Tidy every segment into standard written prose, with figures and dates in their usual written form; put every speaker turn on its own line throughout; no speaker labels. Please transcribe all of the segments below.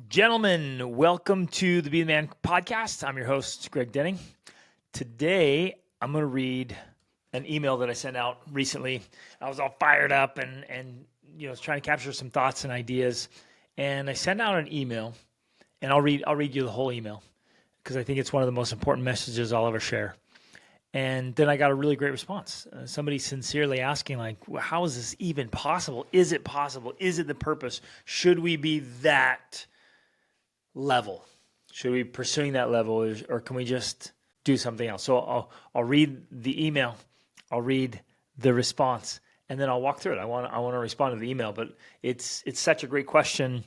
Gentlemen, welcome to the Be the Man podcast. I'm your host, Greg Denning. Today, I'm going to read an email that I sent out recently. I was all fired up and was trying to capture some thoughts and ideas. And I sent out an email, and I'll read you the whole email because I think it's one of the most important messages I'll ever share. And then I got a really great response. Somebody sincerely asking, like, how is this even possible? Is it possible? Is it the purpose? Should we be that level? Should we be pursuing that level, or can we just do something else? So I'll read the email, I'll read the response, and then I'll walk through it. I want to respond to the email, but it's such a great question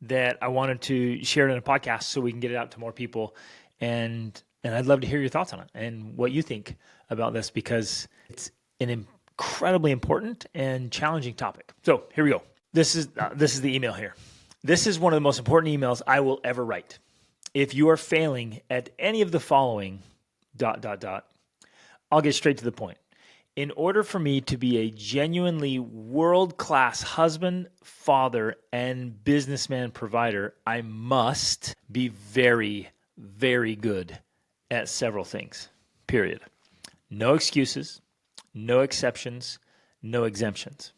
that I wanted to share it in a podcast so we can get it out to more people. And I'd love to hear your thoughts on it and what you think about this, because it's an incredibly important and challenging topic. So here we go. This is the email here. This is one of the most important emails I will ever write. If you are failing at any of the following ... I'll get straight to the point. In order for me to be a genuinely world-class husband, father, and businessman provider, I must be very, very good at several things, period. No excuses, no exceptions, no exemptions.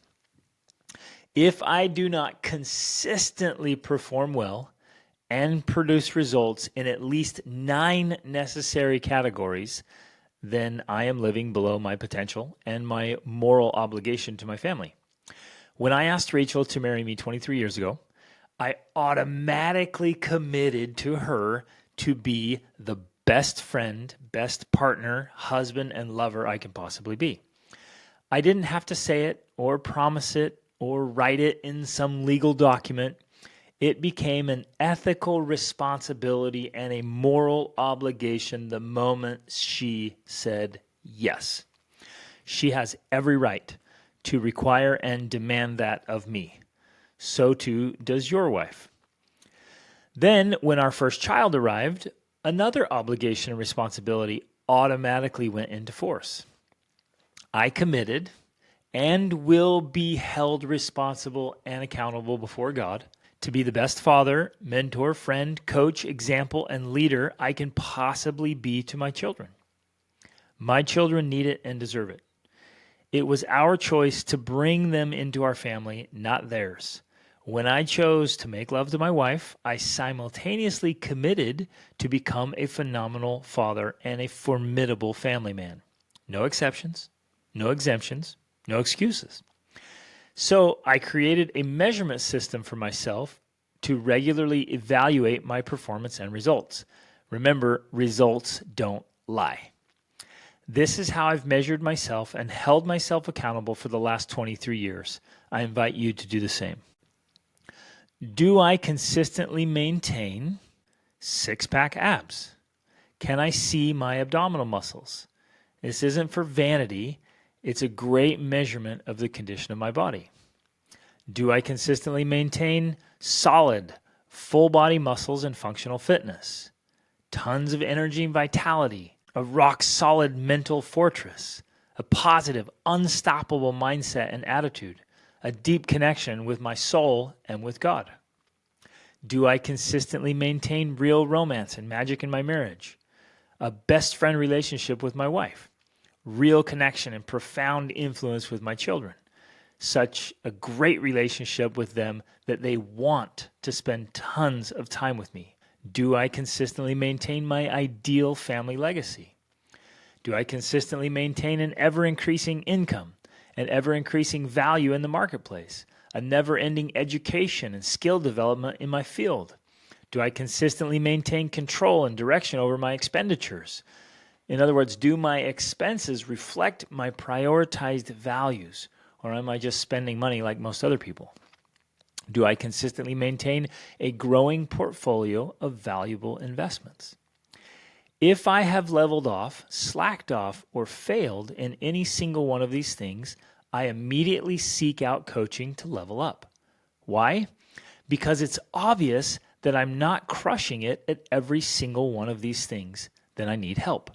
If I do not consistently perform well and produce results in at least 9 necessary categories, then I am living below my potential and my moral obligation to my family. When I asked Rachel to marry me 23 years ago, I automatically committed to her to be the best friend, best partner, husband, and lover I can possibly be. I didn't have to say it or promise it or write it in some legal document. It became an ethical responsibility and a moral obligation the moment she said yes. She has every right to require and demand that of me. So too does your wife. Then, when our first child arrived, another obligation and responsibility automatically went into force. I committed and will be held responsible and accountable before God to be the best father, mentor, friend, coach, example, and leader I can possibly be to my children. My children need it and deserve it. It was our choice to bring them into our family, not theirs. When I chose to make love to my wife, I simultaneously committed to become a phenomenal father and a formidable family man. No exceptions, no exemptions, no excuses. So I created a measurement system for myself to regularly evaluate my performance and results. Remember, results don't lie. This is how I've measured myself and held myself accountable for the last 23 years. I invite you to do the same. Do I consistently maintain six-pack abs? Can I see my abdominal muscles? This isn't for vanity. It's a great measurement of the condition of my body. Do I consistently maintain solid, full-body muscles and functional fitness? Tons of energy and vitality, a rock-solid mental fortress, a positive, unstoppable mindset and attitude, a deep connection with my soul and with God? Do I consistently maintain real romance and magic in my marriage? A best friend relationship with my wife? Real connection and profound influence with my children? Such a great relationship with them that they want to spend tons of time with me? Do I consistently maintain my ideal family legacy? Do I consistently maintain an ever-increasing income, an ever-increasing value in the marketplace, a never-ending education and skill development in my field? Do I consistently maintain control and direction over my expenditures? In other words, do my expenses reflect my prioritized values, or am I just spending money like most other people? Do I consistently maintain a growing portfolio of valuable investments? If I have leveled off, slacked off, or failed in any single one of these things, I immediately seek out coaching to level up. Why? Because it's obvious that I'm not crushing it at every single one of these things. Then I need help.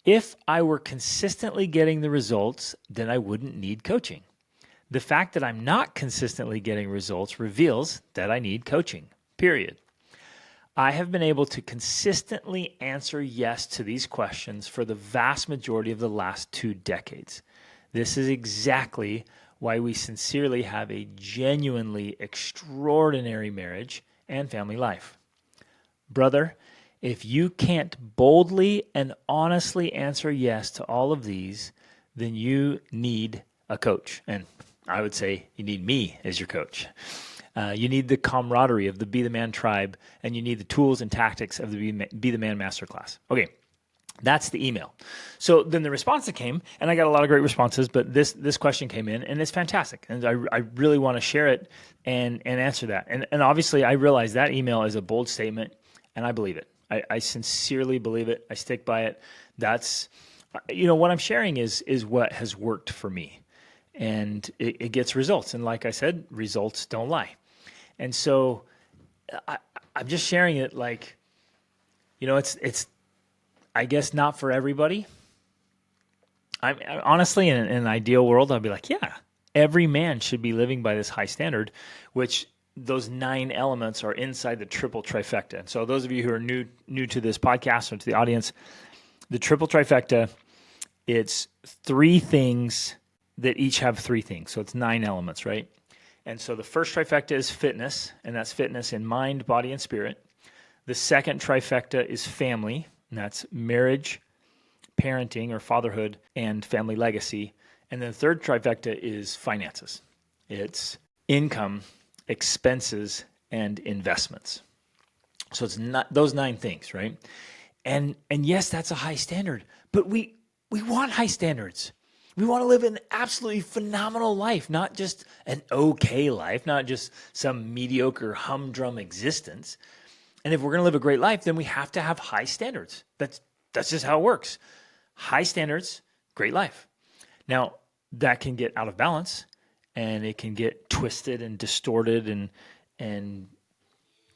If I were consistently getting the results, then I wouldn't need coaching. The fact that I'm not consistently getting results reveals that I need coaching, period. I have been able to consistently answer yes to these questions for the vast majority of the last 2 decades. This is exactly why we sincerely have a genuinely extraordinary marriage and family life. Brother, if you can't boldly and honestly answer yes to all of these, then you need a coach. And I would say you need me as your coach. You need the camaraderie of the Be the Man tribe, and you need the tools and tactics of the Be the Man Masterclass. Okay, that's the email. So then the response that came, and I got a lot of great responses, but this question came in, and it's fantastic. And I really want to share it and answer that. And obviously, I realize that email is a bold statement, and I believe it. I sincerely believe it. I stick by it. That's, what I'm sharing is what has worked for me. And it gets results. And like I said, results don't lie. And so I'm just sharing it like, it's I guess not for everybody. I honestly, in an ideal world, I'd be like, yeah, every man should be living by this high standard, which those 9 elements are inside the triple trifecta. And so those of you who are new to this podcast or to the audience, the triple trifecta, it's 3 things that each have 3 things. So it's 9 elements, right? And so the first trifecta is fitness, and that's fitness in mind, body, and spirit. The second trifecta is family, and that's marriage, parenting or fatherhood, and family legacy. And then the third trifecta is finances. It's income, expenses, and investments. So it's not those 9 things, right? And yes, that's a high standard, but we want high standards. We want to live an absolutely phenomenal life, not just an okay life, not just some mediocre humdrum existence. And if we're going to live a great life, then we have to have high standards. That's just how it works. High standards, great life. Now, that can get out of balance, and it can get twisted and distorted, and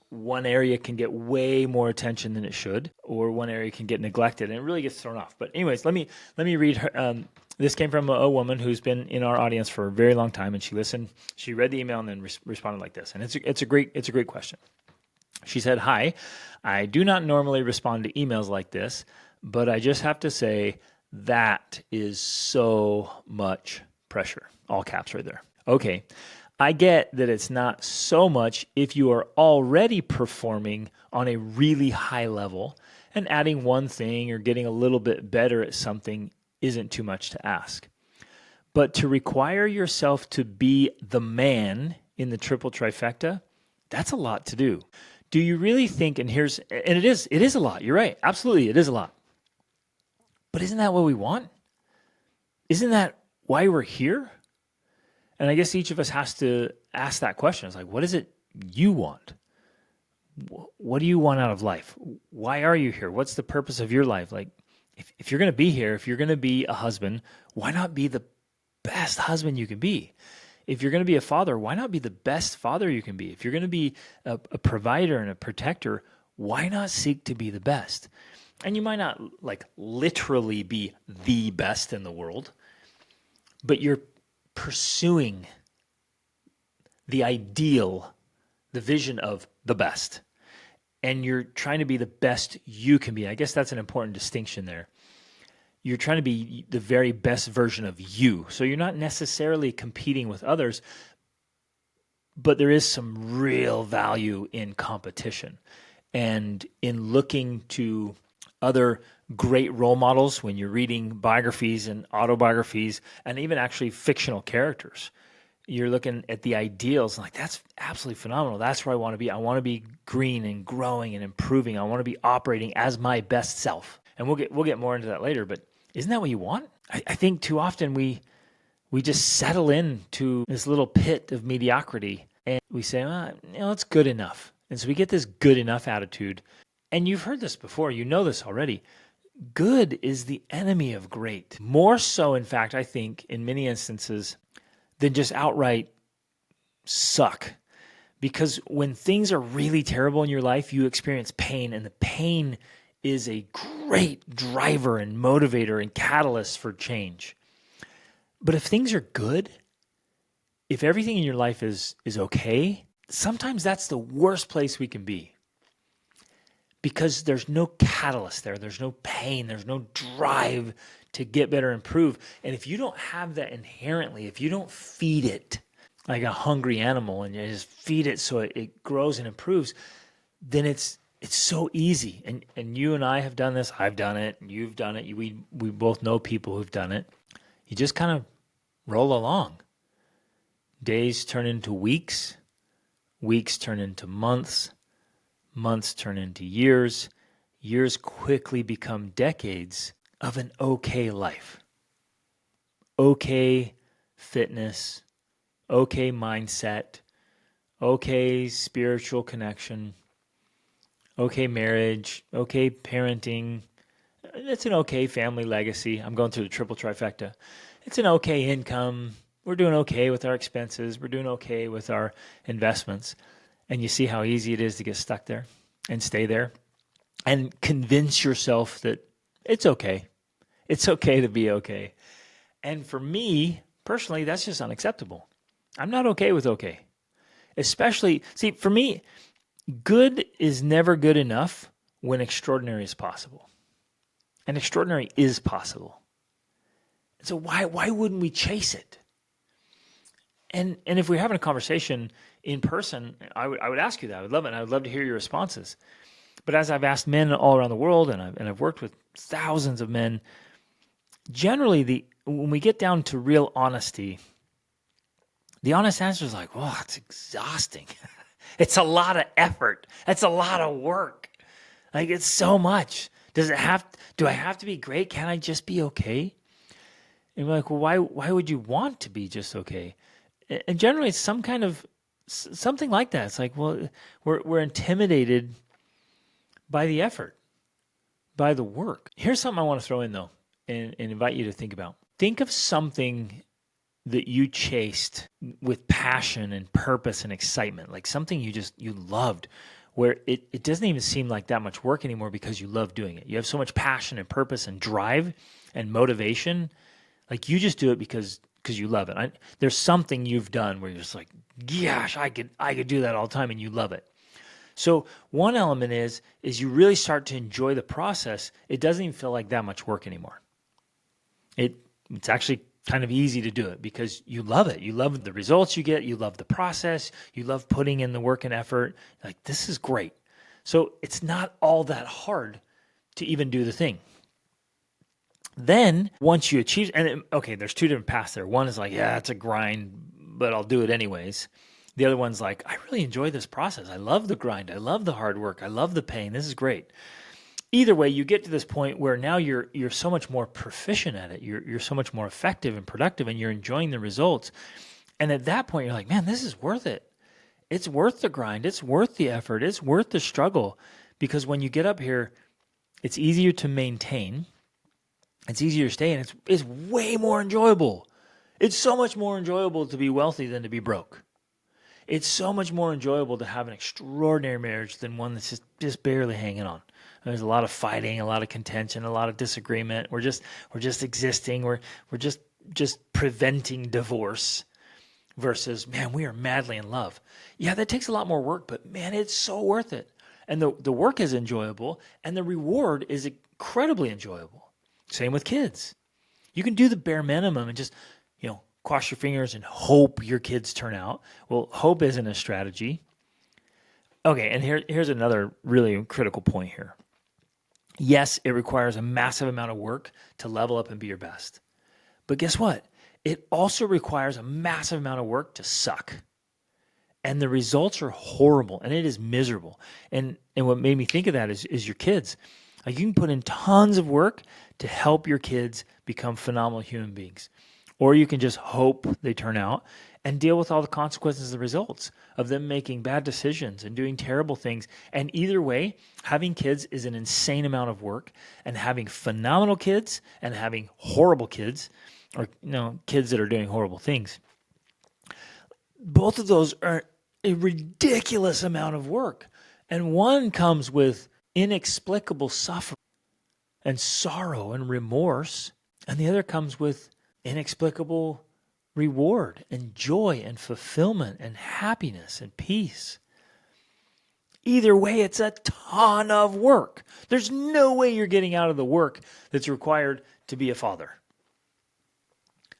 one area can get way more attention than it should, or one area can get neglected, and it really gets thrown off. But anyways, let me read her. This came from a woman who's been in our audience for a very long time, and she listened. She read the email and then responded like this, and it's a great question. She said, "Hi, I do not normally respond to emails like this, but I just have to say that is so much pressure." All caps right there. Okay, I get that it's not so much if you are already performing on a really high level, and adding one thing or getting a little bit better at something isn't too much to ask. But to require yourself to be the man in the triple trifecta, that's a lot to do. Do you really think, and it is a lot. You're right. Absolutely. It is a lot. But isn't that what we want? Isn't that why we're here? And I guess each of us has to ask that question. It's like, what is it you want? What do you want out of life? Why are you here? What's the purpose of your life? Like, if you're going to be here, if you're going to be a husband, why not be the best husband you can be? If you're going to be a father, why not be the best father you can be? If you're going to be a provider and a protector, why not seek to be the best? And you might not like literally be the best in the world, but you're pursuing the ideal, the vision of the best. And you're trying to be the best you can be. I guess that's an important distinction there. You're trying to be the very best version of you. So you're not necessarily competing with others, but there is some real value in competition and in looking to other great role models when you're reading biographies and autobiographies and even actually fictional characters. You're looking at the ideals and like, that's absolutely phenomenal. That's where I want to be. I want to be green and growing and improving. I want to be operating as my best self. And we'll get more into that later, but isn't that what you want? I think too often we just settle into this little pit of mediocrity and we say, it's good enough. And so we get this good enough attitude. And you've heard this before. You know this already. Good is the enemy of great. More so, in fact, I think, in many instances, than just outright suck. Because when things are really terrible in your life, you experience pain, and the pain is a great driver and motivator and catalyst for change. But if things are good, if everything in your life is okay, sometimes that's the worst place we can be because there's no catalyst there. There's no pain. There's no drive to get better, improve. And if you don't have that inherently, if you don't feed it like a hungry animal and you just feed it so it grows and improves, then it's so easy. And you and I have done this. I've done it. You've done it. We both know people who've done it. You just kind of roll along. Days turn into weeks. Weeks turn into months. Months turn into years. Years quickly become decades of an okay life. Okay fitness. Okay mindset. Okay spiritual connection. Okay marriage. Okay parenting. It's an okay family legacy. I'm going through the triple trifecta. It's an okay income. We're doing okay with our expenses. We're doing okay with our investments. And you see how easy it is to get stuck there and stay there and convince yourself that it's okay. It's okay to be okay. And for me, personally, that's just unacceptable. I'm not okay with okay. Especially, see, for me, good is never good enough when extraordinary is possible. And extraordinary is possible. So why wouldn't we chase it? And if we're having a conversation in person, I would ask you that. I would love it. And I would love to hear your responses. But as I've asked men all around the world, and I've worked with thousands of men, generally when we get down to real honesty, the honest answer is like, oh, it's exhausting. It's a lot of effort. It's a lot of work. Like, it's so much. Do I have to be great? Can't I just be okay? And we're like, well, why would you want to be just okay? And generally it's something like that. It's like, well, we're intimidated by the effort, by the work. Here's something I want to throw in though, and invite you to think about. Think of something that you chased with passion and purpose and excitement, like something you loved, where it doesn't even seem like that much work anymore because you love doing it. You have so much passion and purpose and drive and motivation. Like you just do it because you love it. There's something you've done where you're just like, gosh, I could do that all the time, and you love it. So one element is you really start to enjoy the process. It doesn't even feel like that much work anymore. It's actually kind of easy to do it because you love it. You love the results you get. You love the process. You love putting in the work and effort. Like, this is great. So it's not all that hard to even do the thing. Then once you achieve, there's two different paths there. One is like, yeah, it's a grind, but I'll do it anyways. The other one's like, I really enjoy this process. I love the grind. I love the hard work. I love the pain. This is great. Either way, you get to this point where now you're so much more proficient at it. You're so much more effective and productive, and you're enjoying the results. And at that point, you're like, man, this is worth it. It's worth the grind. It's worth the effort. It's worth the struggle. Because when you get up here, it's easier to maintain. It's easier to stay, and it's way more enjoyable. It's so much more enjoyable to be wealthy than to be broke. It's so much more enjoyable to have an extraordinary marriage than one that's just barely hanging on. There's a lot of fighting, a lot of contention, a lot of disagreement. We're just existing. We're just preventing divorce versus, man, we are madly in love. Yeah, that takes a lot more work, but man, it's so worth it. And the work is enjoyable, and the reward is incredibly enjoyable. Same with kids. You can do the bare minimum and just, cross your fingers and hope your kids turn out. Well, hope isn't a strategy. Okay, and here's another really critical point here. Yes, it requires a massive amount of work to level up and be your best. But guess what? It also requires a massive amount of work to suck. And the results are horrible, and it is miserable. And what made me think of that is your kids. Like, you can put in tons of work to help your kids become phenomenal human beings. Or you can just hope they turn out and deal with all the consequences, the results of them making bad decisions and doing terrible things. And either way, having kids is an insane amount of work, and having phenomenal kids and having horrible kids, or kids that are doing horrible things, both of those are a ridiculous amount of work. And one comes with inexplicable suffering and sorrow and remorse, and the other comes with inexplicable reward and joy and fulfillment and happiness and peace. Either way, it's a ton of work. There's no way you're getting out of the work that's required to be a father.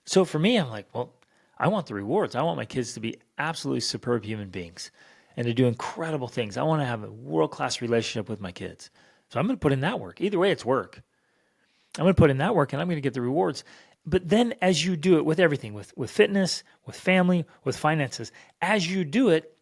So for me, I'm like, well, I want the rewards. I want my kids to be absolutely superb human beings and to do incredible things. I want to have a world-class relationship with my kids. So I'm going to put in that work. Either way, it's work. I'm going to put in that work and I'm going to get the rewards. But then as you do it with everything, with fitness, with family, with finances, as you do it,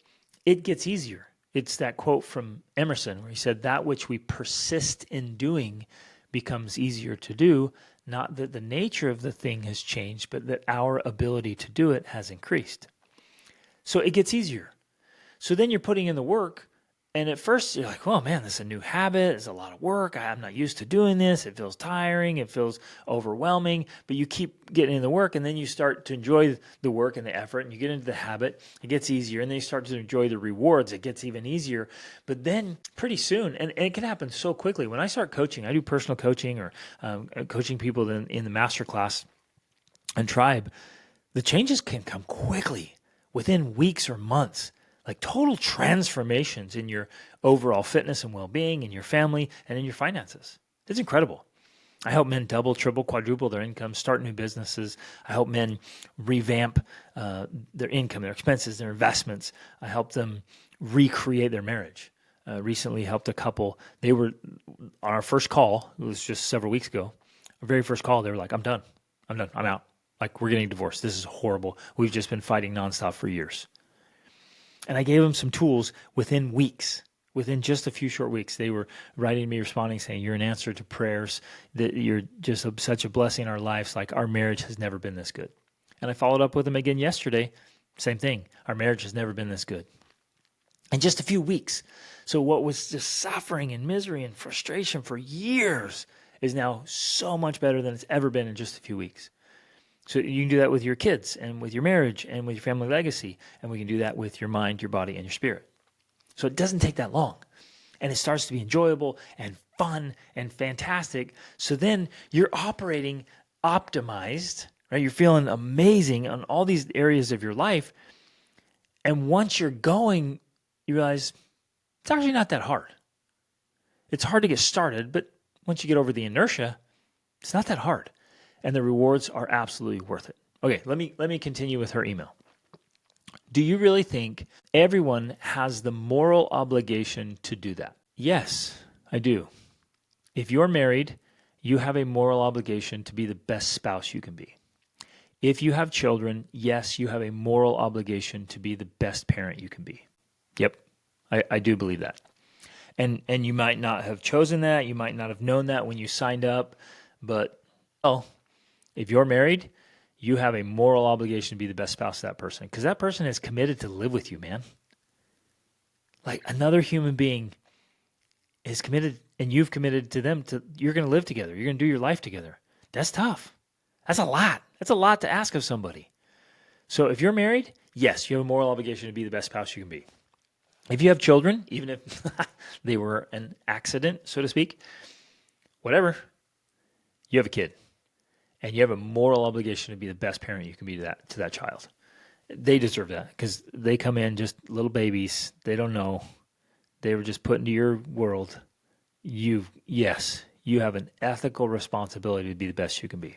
it gets easier. It's that quote from Emerson where he said, that which we persist in doing becomes easier to do, not that the nature of the thing has changed, but that our ability to do it has increased. So it gets easier. So then you're putting in the work, and at first you're like, oh man, this is a new habit. It's a lot of work. I'm not used to doing this. It feels tiring. It feels overwhelming. But you keep getting in the work, and then you start to enjoy the work and the effort, and you get into the habit. It gets easier, and then you start to enjoy the rewards. It gets even easier. But then pretty soon, and it can happen so quickly. When I start coaching, I do personal coaching or coaching people in the masterclass and tribe, the changes can come quickly within weeks or months. Like total transformations in your overall fitness and well-being, in your family, and in your finances. It's incredible. I help men double, triple, quadruple their income, start new businesses. I help men revamp their income, their expenses, their investments. I help them recreate their marriage. Recently helped a couple. They were on our first call. It was just several weeks ago. Our very first call, they were like, I'm done. I'm out. Like, we're getting divorced. This is horrible. We've just been fighting nonstop for years. And I gave them some tools within weeks, within just a few short weeks. They were writing me, responding, saying, you're an answer to prayers, that you're just such a blessing in our lives. Like, our marriage has never been this good. And I followed up with them again yesterday. Same thing. Our marriage has never been this good. In just a few weeks. So what was just suffering and misery and frustration for years is now so much better than it's ever been in just a few weeks. So you can do that with your kids and with your marriage and with your family legacy. And we can do that with your mind, your body, and your spirit. So it doesn't take that long. And it starts to be enjoyable and fun and fantastic. So then you're operating optimized, right? You're feeling amazing on all these areas of your life. And once you're going, you realize it's actually not that hard. It's hard to get started, but once you get over the inertia, it's not that hard. And the rewards are absolutely worth it. Okay, let me continue with her email. Do you really think everyone has the moral obligation to do that? Yes, I do. If you're married, you have a moral obligation to be the best spouse you can be. If you have children, yes, you have a moral obligation to be the best parent you can be. Yep, I do believe that. And you might not have chosen that. You might not have known that when you signed up. But, well, if you're married, you have a moral obligation to be the best spouse to that person because that person is committed to live with you, man. Like another human being is committed and you've committed to them you're going to live together. You're going to do your life together. That's tough. That's a lot. That's a lot to ask of somebody. So if you're married, yes, you have a moral obligation to be the best spouse you can be. If you have children, even if they were an accident, so to speak, whatever, you have a kid. And you have a moral obligation to be the best parent you can be to that child. They deserve that because they come in just little babies. They don't know. They were just put into your world. You have an ethical responsibility to be the best you can be.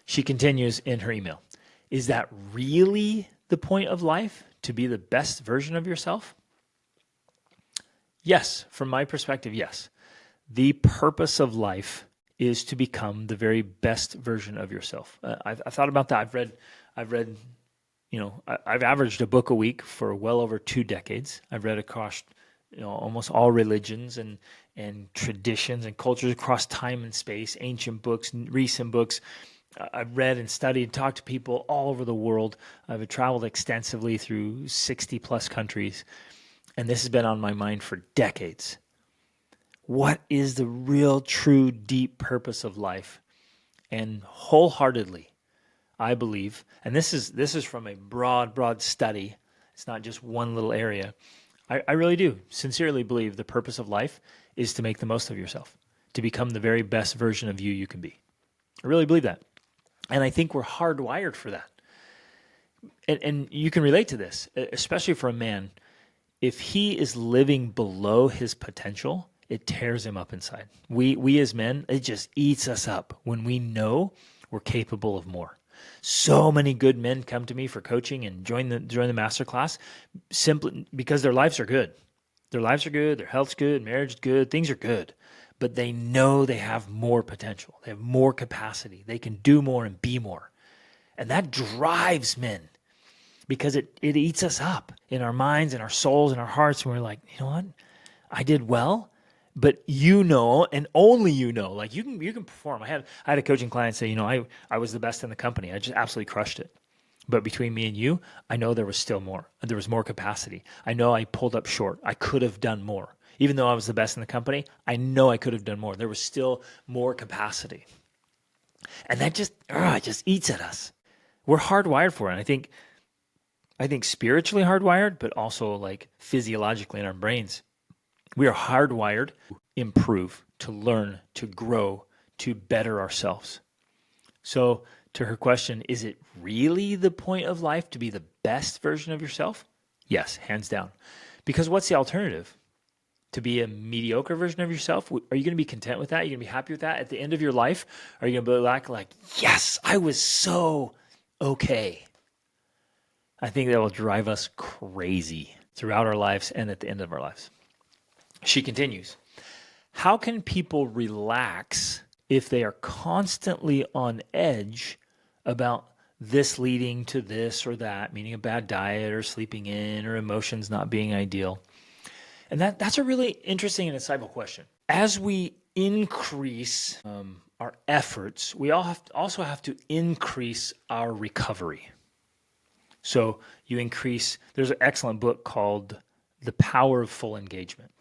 She continues in her email. Is that really the point of life, to be the best version of yourself? Yes, from my perspective, yes. The purpose of life is to become the very best version of yourself. I've thought about that. I've read, I've averaged a book a week for well over 2 decades. I've read across, almost all religions and traditions and cultures across time and space, ancient books, recent books. I've read and studied, talked to people all over the world. I've traveled extensively through 60 plus countries, and this has been on my mind for decades. What is the real, true, deep purpose of life? And wholeheartedly, I believe, and this is from a broad study. It's not just one little area. I really do sincerely believe the purpose of life is to make the most of yourself, to become the very best version of you can be. I really believe that. And I think we're hardwired for that. And you can relate to this, especially for a man. If he is living below his potential, it tears him up inside. We as men, it just eats us up when we know we're capable of more. So many good men come to me for coaching and join the master class simply because their lives are good. Their lives are good, their health's good, marriage is good, things are good. But they know they have more potential. They have more capacity. They can do more and be more. And that drives men because it eats us up in our minds and our souls and our hearts. And we're like, you know what? I did well, but you know, and only you know, like you can perform. I had a coaching client say, I was the best in the company. I just absolutely crushed it. But between me and you, I know there was still more. There was more capacity. I know I pulled up short. I could have done more. Even though I was the best in the company, I know I could have done more. There was still more capacity. And that just it just eats at us. We're hardwired for it. And I think spiritually hardwired, but also like physiologically in our brains. We are hardwired to improve, to learn, to grow, to better ourselves. So to her question, is it really the point of life to be the best version of yourself? Yes, hands down. Because what's the alternative? To be a mediocre version of yourself? Are you going to be content with that? Are you going to be happy with that? At the end of your life, are you going to be like, yes, I was so okay? I think that will drive us crazy throughout our lives and at the end of our lives. She continues, how can people relax if they are constantly on edge about this leading to this or that, meaning a bad diet or sleeping in or emotions not being ideal? And that's a really interesting and insightful question. As we increase our efforts, we also have to increase our recovery. So there's an excellent book called The Power of Full Engagement.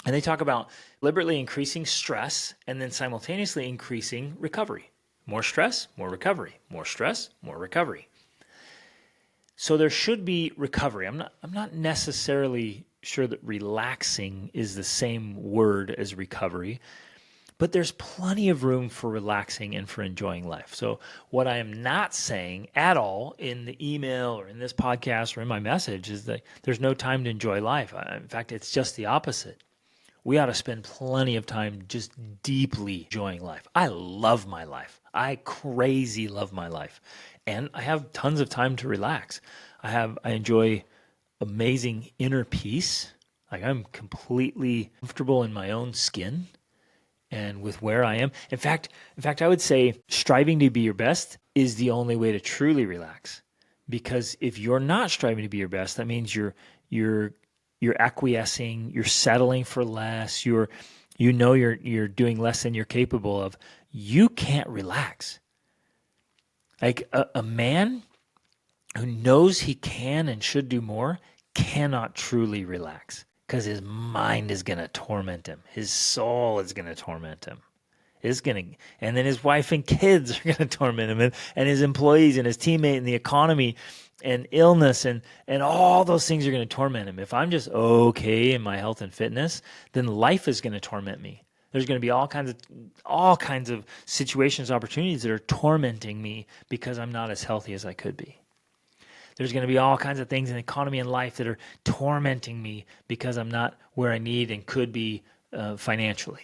And they talk about deliberately increasing stress and then simultaneously increasing recovery. More stress, more recovery. More stress, more recovery. So there should be recovery. I'm not necessarily sure that relaxing is the same word as recovery, but there's plenty of room for relaxing and for enjoying life. So what I am not saying at all in the email or in this podcast or in my message is that there's no time to enjoy life. In fact, it's just the opposite. We ought to spend plenty of time just deeply enjoying life. I love my life. I crazy love my life. And I have tons of time to relax. I enjoy amazing inner peace. Like I'm completely comfortable in my own skin and with where I am. In fact, I would say striving to be your best is the only way to truly relax. Because if you're not striving to be your best, that means you're acquiescing, you're settling for less, you're doing less than you're capable of. You can't relax. Like a man who knows he can and should do more cannot truly relax because his mind is going to torment him. His soul is going to torment him. And then his wife and kids are going to torment him, and his employees and his teammate and the economy and illness and all those things are going to torment him. If I'm just okay in my health and fitness, then life is going to torment me. There's going to be all kinds of situations, opportunities that are tormenting me because I'm not as healthy as I could be. There's going to be all kinds of things in the economy and life that are tormenting me because I'm not where I need and could be financially.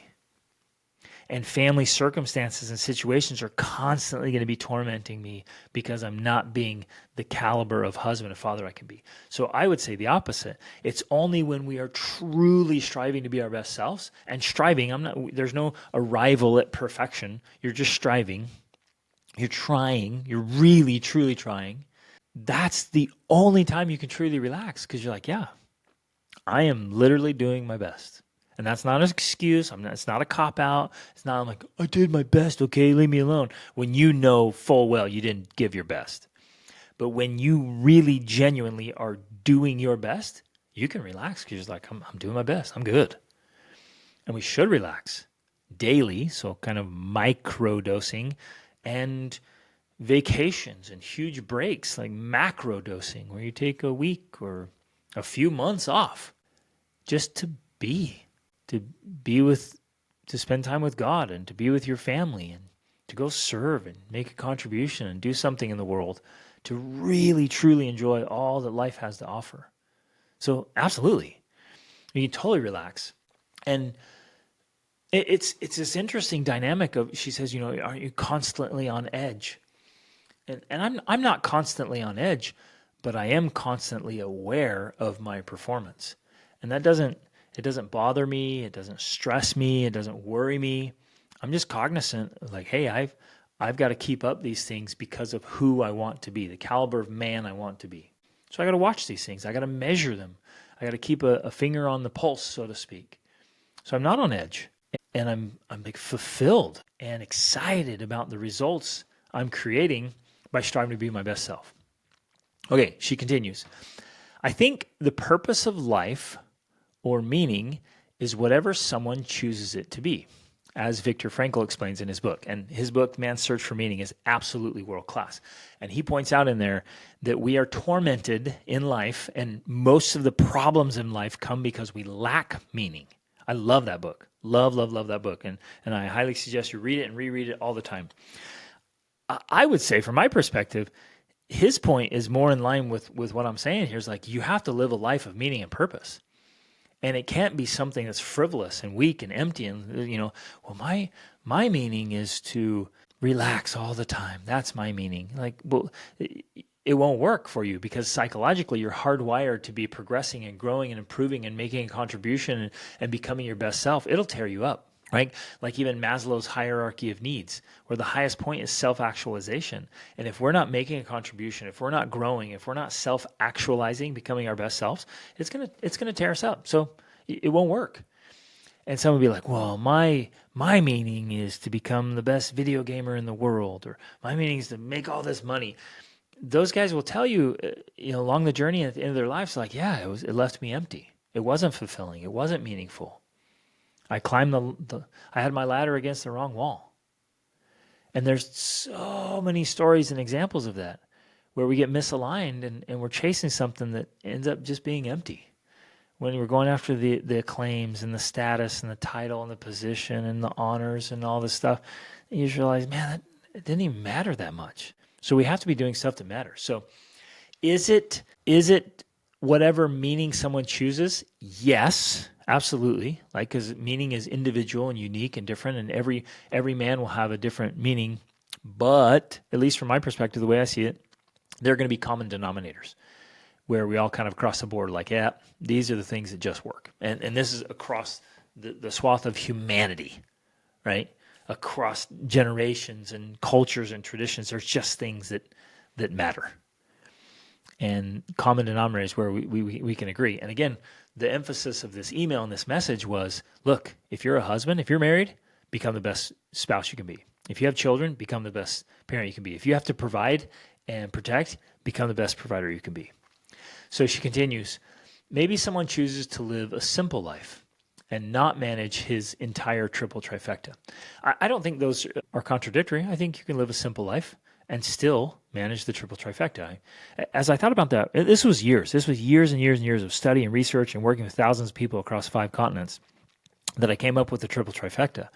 And family circumstances and situations are constantly going to be tormenting me because I'm not being the caliber of husband and father I can be. So I would say the opposite. It's only when we are truly striving to be our best selves, and striving, there's no arrival at perfection. You're just striving. You're trying. You're really, truly trying. That's the only time you can truly relax because you're like, yeah, I am literally doing my best. And that's not an excuse. It's not a cop-out. It's not like, I did my best, okay, leave me alone. When you know full well you didn't give your best. But when you really genuinely are doing your best, you can relax because you're just like, I'm doing my best. I'm good. And we should relax daily, so kind of micro-dosing, and vacations and huge breaks like macro-dosing where you take a week or a few months off just to spend time with God and to be with your family and to go serve and make a contribution and do something in the world to really, truly enjoy all that life has to offer. So absolutely, you can totally relax. And it's this interesting dynamic of, she says, aren't you constantly on edge? And I'm not constantly on edge, but I am constantly aware of my performance. And it doesn't bother me, it doesn't stress me, it doesn't worry me. I'm just cognizant of like, hey, I've got to keep up these things because of who I want to be, the caliber of man I want to be. So I got to watch these things. I got to measure them. I got to keep a finger on the pulse, so to speak. So I'm not on edge, and I'm like fulfilled and excited about the results I'm creating by striving to be my best self. Okay, she continues. I think the purpose of life or meaning is whatever someone chooses it to be, as Viktor Frankl explains in his book. And his book, Man's Search for Meaning, is absolutely world class. And he points out in there that we are tormented in life, and most of the problems in life come because we lack meaning. I love that book. Love that book. And I highly suggest you read it and reread it all the time. I would say, from my perspective, his point is more in line with what I'm saying here. Is like, you have to live a life of meaning and purpose. And it can't be something that's frivolous and weak and empty. And, well, my meaning is to relax all the time. That's my meaning. Like, well, it won't work for you, because psychologically you're hardwired to be progressing and growing and improving and making a contribution and becoming your best self. It'll tear you up. Right? Like even Maslow's hierarchy of needs, where the highest point is self-actualization. And if we're not making a contribution, if we're not growing, if we're not self-actualizing, becoming our best selves, it's gonna tear us up. So it won't work. And some would be like, well, my meaning is to become the best video gamer in the world, or my meaning is to make all this money. Those guys will tell you, along the journey at the end of their lives, like, yeah, it left me empty. It wasn't fulfilling. It wasn't meaningful. I climbed I had my ladder against the wrong wall. And there's so many stories and examples of that, where we get misaligned and we're chasing something that ends up just being empty. When we're going after the acclaims and the status and the title and the position and the honors and all this stuff, you just realize, man, it didn't even matter that much. So we have to be doing stuff that matters. So is it whatever meaning someone chooses? Yes. Absolutely, because meaning is individual and unique and different, and every man will have a different meaning. But at least from my perspective, the way I see it, there are going to be common denominators where we all kind of cross the board, like, yeah, these are the things that just work. And this is across the swath of humanity, right? Across generations and cultures and traditions, there's just things that matter. And common denominators where we can agree. And again, the emphasis of this email and this message was, look, if you're a husband, if you're married, become the best spouse you can be. If you have children, become the best parent you can be. If you have to provide and protect, become the best provider you can be. So she continues, maybe someone chooses to live a simple life and not manage his entire triple trifecta. I don't think those are contradictory. I think you can live a simple life and still manage the triple trifecta. As I thought about that, this was years and years and years of study and research and working with thousands of people across 5 continents that I came up with the triple trifecta.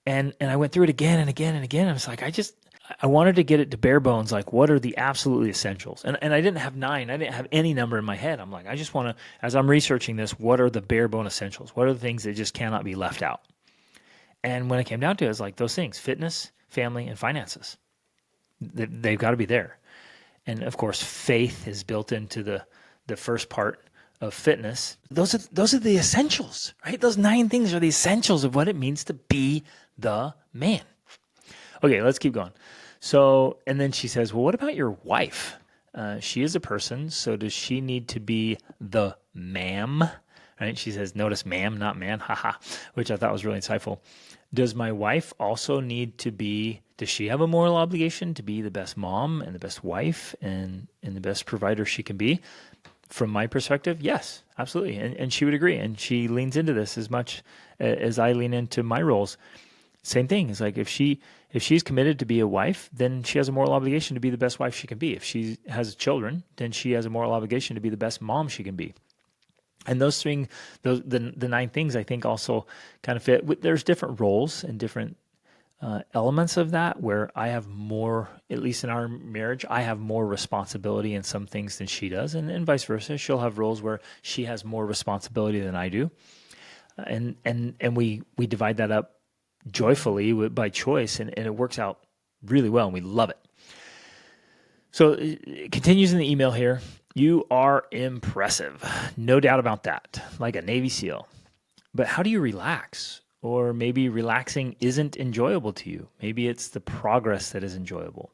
And I went through it again and again and again. I was like, I wanted to get it to bare bones, like what are the absolutely essentials? And I didn't have 9. I didn't have any number in my head. I'm like, I just want to, as I'm researching this, what are the bare bone essentials? What are the things that just cannot be left out? And when it came down to it, it's like those things: fitness, family, and finances. They've got to be there. And of course, faith is built into the first part of fitness. Those are the essentials, right? Those 9 things are the essentials of what it means to be the man. Okay, let's keep going. So, and then she says, well, what about your wife? She is a person, so does she need to be the ma'am? Right? She says, notice ma'am, not man, haha, which I thought was really insightful. Does my wife also need to be, does she have a moral obligation to be the best mom and the best wife and the best provider she can be? From my perspective, yes, absolutely. And she would agree. And she leans into this as much as I lean into my roles. Same thing. It's like if she's committed to be a wife, then she has a moral obligation to be the best wife she can be. If she has children, then she has a moral obligation to be the best mom she can be. And those things, the 9 things, I think also kind of fit. There's different roles and different elements of that where I have more, at least in our marriage, I have more responsibility in some things than she does, and vice versa. She'll have roles where she has more responsibility than I do, and we divide that up joyfully by choice, and it works out really well, and we love it. So it continues in the email here. You are impressive, no doubt about that, like a Navy SEAL. But how do you relax? Or maybe relaxing isn't enjoyable to you. Maybe it's the progress that is enjoyable.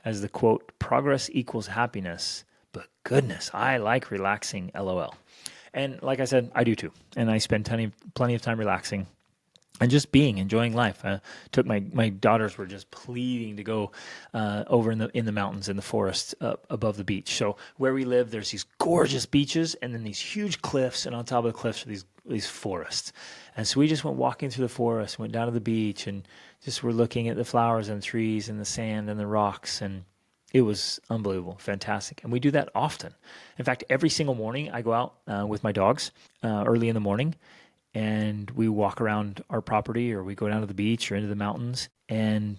As the quote, progress equals happiness, but goodness, I like relaxing, LOL. And like I said, I do too. And I spend plenty of time relaxing and just enjoying life. Took my daughters were just pleading to go over in the mountains, in the forest above the beach. So where we live, there's these gorgeous beaches and then these huge cliffs, and on top of the cliffs are these forests. And so we just went walking through the forest, went down to the beach, and just were looking at the flowers and the trees and the sand and the rocks, and it was unbelievable, fantastic. And we do that often. In fact, every single morning I go out with my dogs early in the morning, and we walk around our property, or we go down to the beach or into the mountains, and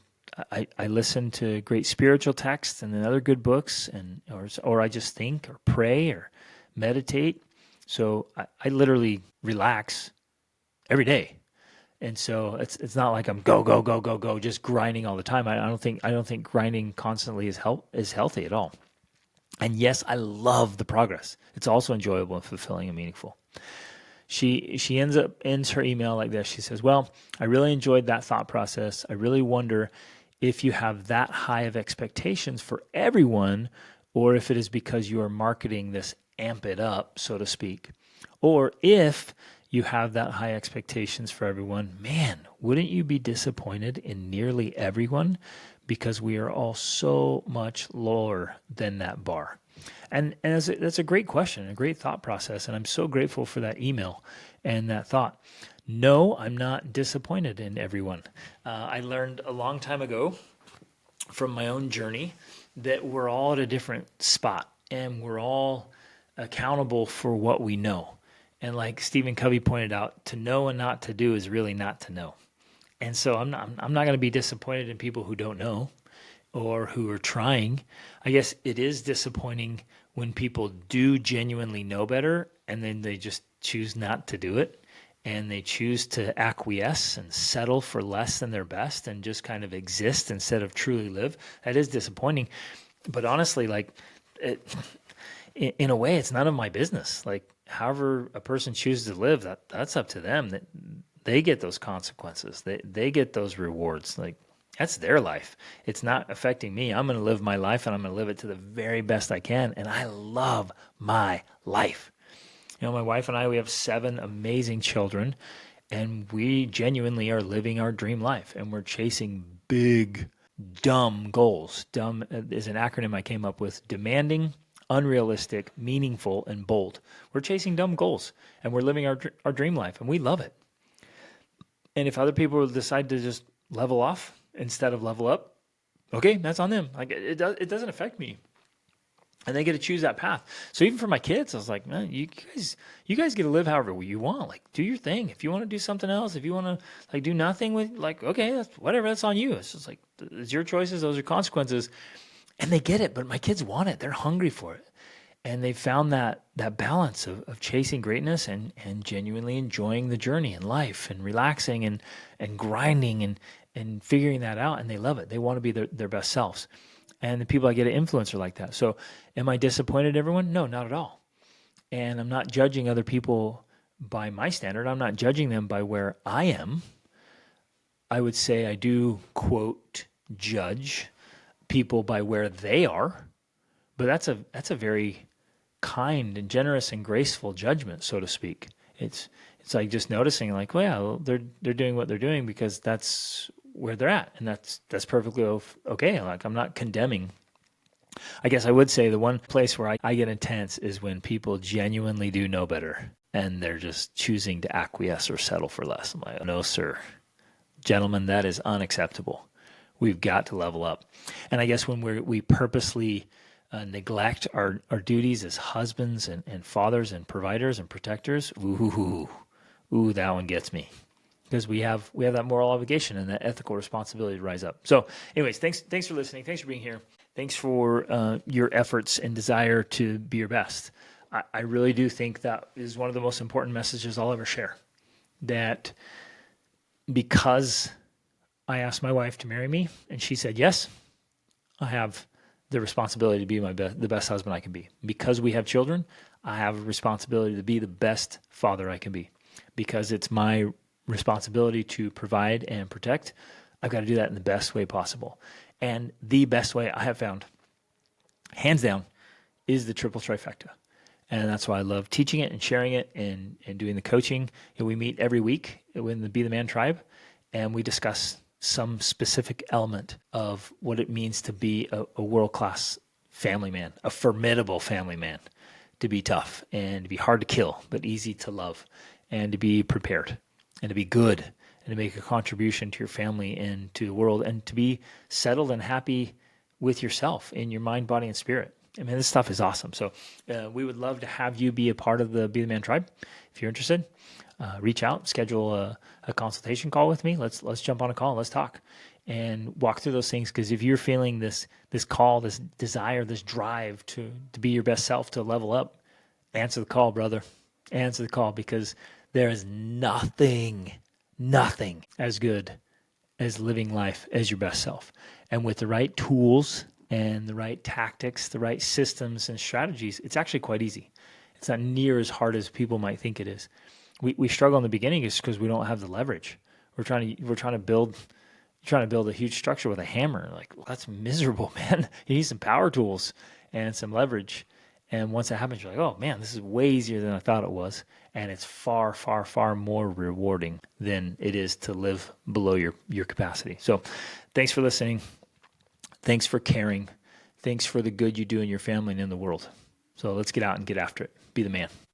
I listen to great spiritual texts and then other good books, or I just think or pray or meditate. So I literally relax every day. And so it's not like I'm go, just grinding all the time. I don't think grinding constantly is healthy at all. And yes, I love the progress. It's also enjoyable and fulfilling and meaningful. She ends her email like this. She says, well, I really enjoyed that thought process. I really wonder if you have that high of expectations for everyone, or if it is because you are marketing this amp it up, so to speak. Or if you have that high expectations for everyone, man, wouldn't you be disappointed in nearly everyone? Because we are all so much lower than that bar. And that's a great question, a great thought process. And I'm so grateful for that email and that thought. No, I'm not disappointed in everyone. I learned a long time ago from my own journey that we're all at a different spot, and we're all accountable for what we know. And like Stephen Covey pointed out, to know and not to do is really not to know. And so I'm not going to be disappointed in people who don't know or who are trying. I guess it is disappointing when people do genuinely know better and then they just choose not to do it, and they choose to acquiesce and settle for less than their best and just kind of exist instead of truly live. That is disappointing. But honestly, like in a way, it's none of my business. Like, however a person chooses to live, that's up to them. That they get those consequences. They get those rewards. Like, that's their life. It's not affecting me. I'm going to live my life, and I'm going to live it to the very best I can. And I love my life. You know, my wife and I, we have 7 amazing children, and we genuinely are living our dream life, and we're chasing big, dumb goals. Dumb is an acronym I came up with: demanding, unrealistic, meaningful, and bold. We're chasing dumb goals, and we're living our dream life, and we love it. And if other people decide to just level off instead of level up, okay, that's on them. Like, it doesn't affect me. And they get to choose that path. So even for my kids, I was like, man, you guys get to live however you want. Like, do your thing. If you want to do something else, if you want to like do nothing with, like, okay, that's whatever, that's on you. It's just like, it's your choices, those are consequences. And they get it, but my kids want it. They're hungry for it. And they found that balance of chasing greatness and genuinely enjoying the journey in life and relaxing and grinding and figuring that out. And they love it. They want to be their best selves. And the people I get to influence are like that. So am I disappointed in everyone? No, not at all. And I'm not judging other people by my standard. I'm not judging them by where I am. I would say I do, quote, judge people by where they are. But that's a very kind and generous and graceful judgment, so to speak. It's like just noticing, like, well, yeah, they're doing what they're doing because that's where they're at, and that's perfectly okay. Like, I'm not condemning. I guess I would say the one place where I get intense is when people genuinely do know better and they're just choosing to acquiesce or settle for less. I'm like, no, sir. Gentlemen, that is unacceptable. We've got to level up. And I guess when we purposely neglect our duties as husbands and fathers and providers and protectors, ooh, that one gets me. because we have that moral obligation and that ethical responsibility to rise up. So, anyways, thanks for listening. Thanks for being here. Thanks for your efforts and desire to be your best. I really do think that is one of the most important messages I'll ever share. That because I asked my wife to marry me and she said yes, I have the responsibility to be the best husband I can be. Because we have children, I have a responsibility to be the best father I can be. Because it's my responsibility to provide and protect, I've got to do that in the best way possible. And the best way I have found, hands down, is the triple trifecta. And that's why I love teaching it and sharing it and doing the coaching. We meet every week in the Be the Man tribe, and we discuss some specific element of what it means to be a world-class family man, a formidable family man, to be tough and to be hard to kill, but easy to love, and to be prepared and to be good and to make a contribution to your family and to the world and to be settled and happy with yourself in your mind, body, and spirit. I mean, this stuff is awesome. So we would love to have you be a part of the Be the Man tribe. If you're interested, reach out, schedule a consultation call with me. Let's jump on a call. Let's talk and walk through those things. Because if you're feeling this call, this desire, this drive to be your best self, to level up, answer the call, brother. Answer the call, because there is nothing as good as living life as your best self. And with the right tools and the right tactics, the right systems and strategies, it's actually quite easy. It's not near as hard as people might think it is. We struggle in the beginning just because we don't have the leverage. We're trying to build a huge structure with a hammer. Like, well, that's miserable, man. You need some power tools and some leverage. And once that happens, you're like, oh man, this is way easier than I thought it was. And it's far, far, far more rewarding than it is to live below your capacity. So thanks for listening. Thanks for caring. Thanks for the good you do in your family and in the world. So let's get out and get after it. Be the man.